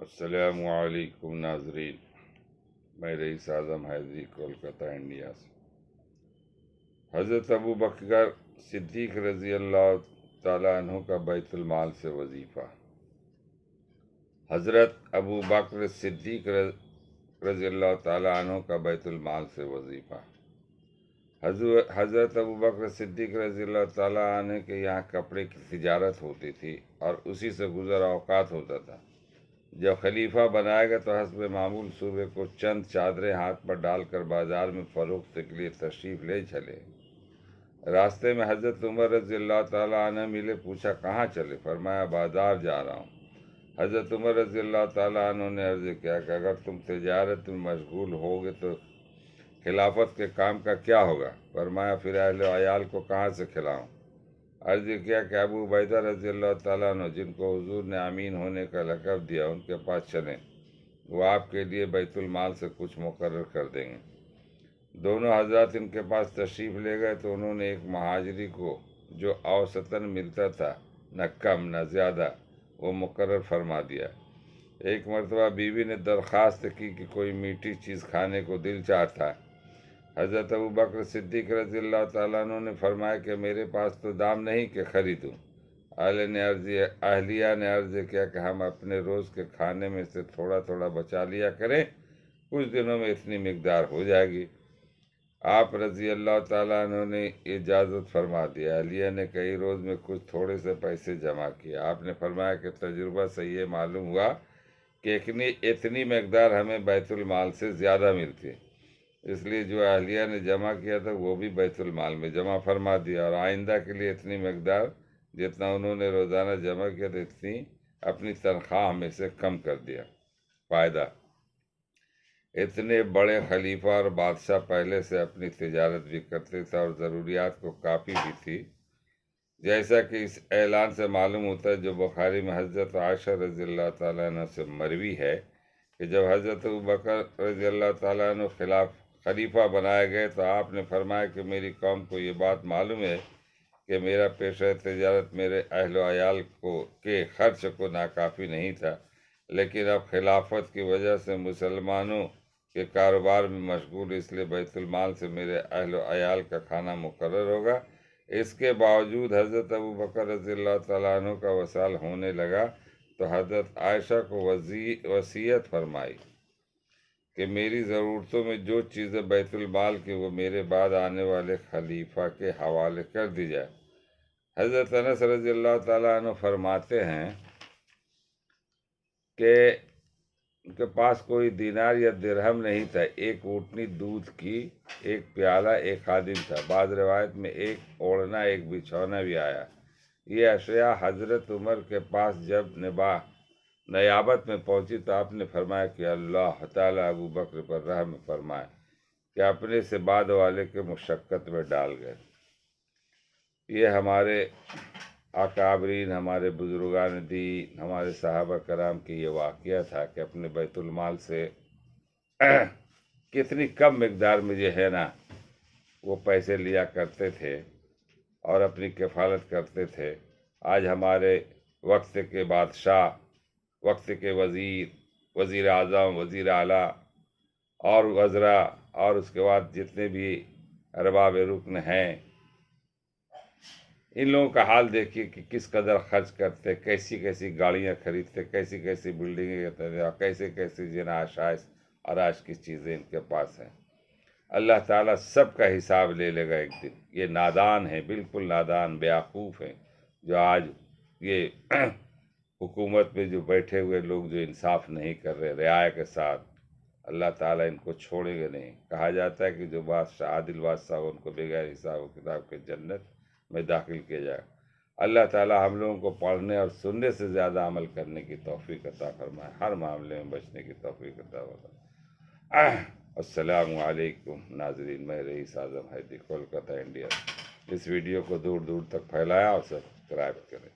السلام علیکم ناظرین، میں رئیس اعظم حیدری کولکتہ انڈیا سے۔ حضرت ابو بکر صدیق رضی اللہ تعالیٰ عنہ کا بیت المال سے وظیفہ۔ حضرت ابو بکر صدیق رضی اللہ تعالیٰ عنہ کا بیت المال سے وظیفہ۔ حضرت ابو بکر صدیق رضی اللہ تعالیٰ عنہ کے یہاں کپڑے کی تجارت ہوتی تھی اور اسی سے گزر اوقات ہوتا تھا۔ جب خلیفہ بنایا گیا تو حسب معمول صوبے کو چند چادریں ہاتھ پر ڈال کر بازار میں فروخت کے لیے تشریف لے چلے۔ راستے میں حضرت عمر رضی اللہ تعالیٰ عنہ ملے، پوچھا کہاں چلے؟ فرمایا بازار جا رہا ہوں۔ حضرت عمر رضی اللہ تعالیٰ عنہ نے عرض کیا کہ اگر تم تجارت میں مشغول ہوگے تو خلافت کے کام کا کیا ہوگا؟ فرمایا پھر اہل و عیال کو کہاں سے کھلاؤں؟ عرض کیا کہ ابو عبیدہ رضی اللہ تعالیٰ عنہ جن کو حضور نے امین ہونے کا لقب دیا ان کے پاس چلیں، وہ آپ کے لیے بیت المال سے کچھ مقرر کر دیں گے۔ دونوں حضرات ان کے پاس تشریف لے گئے تو انہوں نے ایک مہاجری کو جو اوسطاً ملتا تھا، نہ کم نہ زیادہ، وہ مقرر فرما دیا۔ ایک مرتبہ بیوی نے درخواست کی کہ کوئی میٹھی چیز کھانے کو دل چاہتا ہے۔ حضرت ابو بکر صدیق رضی اللہ تعالیٰ عنہ نے فرمایا کہ میرے پاس تو دام نہیں کہ خریدوں۔ اہلیہ نے عرض کیا کہ ہم اپنے روز کے کھانے میں سے تھوڑا تھوڑا بچا لیا کریں، کچھ دنوں میں اتنی مقدار ہو جائے گی۔ آپ رضی اللہ تعالیٰ عنہ نے اجازت فرما دیا۔ اہلیہ نے کئی روز میں کچھ تھوڑے سے پیسے جمع کیے۔ آپ نے فرمایا کہ تجربہ سے یہ معلوم ہوا کہ اتنی مقدار ہمیں بیت المال سے زیادہ ملتی ہے، اس لیے جو اہلیہ نے جمع کیا تھا وہ بھی بیت المال میں جمع فرما دیا، اور آئندہ کے لیے اتنی مقدار جتنا انہوں نے روزانہ جمع کیا تھا اتنی اپنی تنخواہ میں سے کم کر دیا۔ فائدہ: اتنے بڑے خلیفہ اور بادشاہ پہلے سے اپنی تجارت بھی کرتے تھے اور ضروریات کو کافی بھی تھی، جیسا کہ اس اعلان سے معلوم ہوتا ہے جو بخاری میں حضرت عائشہ رضی اللہ تعالیٰ عنہ سے مروی ہے کہ جب حضرت ابو بکر رضی اللہ تعالیٰ عنہ خلیفہ بنائے گئے تو آپ نے فرمایا کہ میری قوم کو یہ بات معلوم ہے کہ میرا پیشہ تجارت میرے اہل و عیال کے خرچ کو ناکافی نہیں تھا، لیکن اب خلافت کی وجہ سے مسلمانوں کے کاروبار میں مشغول، اس لیے بیت المال سے میرے اہل و عیال کا کھانا مقرر ہوگا۔ اس کے باوجود حضرت ابو بکر رضی اللہ تعالیٰ عنہ کا وصال ہونے لگا تو حضرت عائشہ کو وصیت فرمائی کہ میری ضرورتوں میں جو چیزیں بیت المال کی وہ میرے بعد آنے والے خلیفہ کے حوالے کر دی جائے۔ حضرت انس رضی اللہ تعالیٰ عنہ فرماتے ہیں کہ ان کے پاس کوئی دینار یا درہم نہیں تھا، ایک اونٹنی دودھ کی، ایک پیالہ، ایک خادم تھا، بعض روایت میں ایک اوڑھنا، ایک بچھونا بھی آیا۔ یہ اشیاء حضرت عمر کے پاس جب نیابت میں پہنچی تو آپ نے فرمایا کہ اللہ تعالیٰ ابو بکر پر رحم فرمائے کہ اپنے سے بعد والے کے مشقت میں ڈال گئے۔ یہ ہمارے اکابرین، ہمارے بزرگان دین، ہمارے صحابہ کرام کی یہ واقعہ تھا کہ اپنے بیت المال سے کتنی کم مقدار میں جو ہے نا وہ پیسے لیا کرتے تھے اور اپنی کفالت کرتے تھے۔ آج ہمارے وقت کے بادشاہ، وقت کے وزیر اعظم، وزیر اعلیٰ اور وزراء اور اس کے بعد جتنے بھی ارباب رکن ہیں، ان لوگوں کا حال دیکھیے کہ کس قدر خرچ کرتے، کیسی کیسی گاڑیاں خریدتے، کیسی کیسی بلڈنگیں کرتے اور کیسے کیسے جنا آشائش اور آج کی چیزیں ان کے پاس ہیں۔ اللہ تعالیٰ سب کا حساب لے لے گا ایک دن۔ یہ نادان ہیں، بالکل نادان، بیوقوف ہیں، جو آج یہ حکومت میں جو بیٹھے ہوئے لوگ جو انصاف نہیں کر رہے رعایا کے ساتھ، اللہ تعالیٰ ان کو چھوڑے گا نہیں۔ کہا جاتا ہے کہ جو بادشاہ عادل بادشاہ ہو ان کو بغیر حساب و کتاب کے جنت میں داخل کیا جائے۔ اللہ تعالیٰ ہم لوگوں کو پڑھنے اور سننے سے زیادہ عمل کرنے کی توفیق عطا فرمائے، ہر معاملے میں بچنے کی توفیق عطا فرمائے۔ السلام علیکم ناظرین، میں رئیس اعظم حیدری کولکتہ انڈیا۔ اس ویڈیو کو دور دور تک پھیلایا اور سبسکرائب کریں۔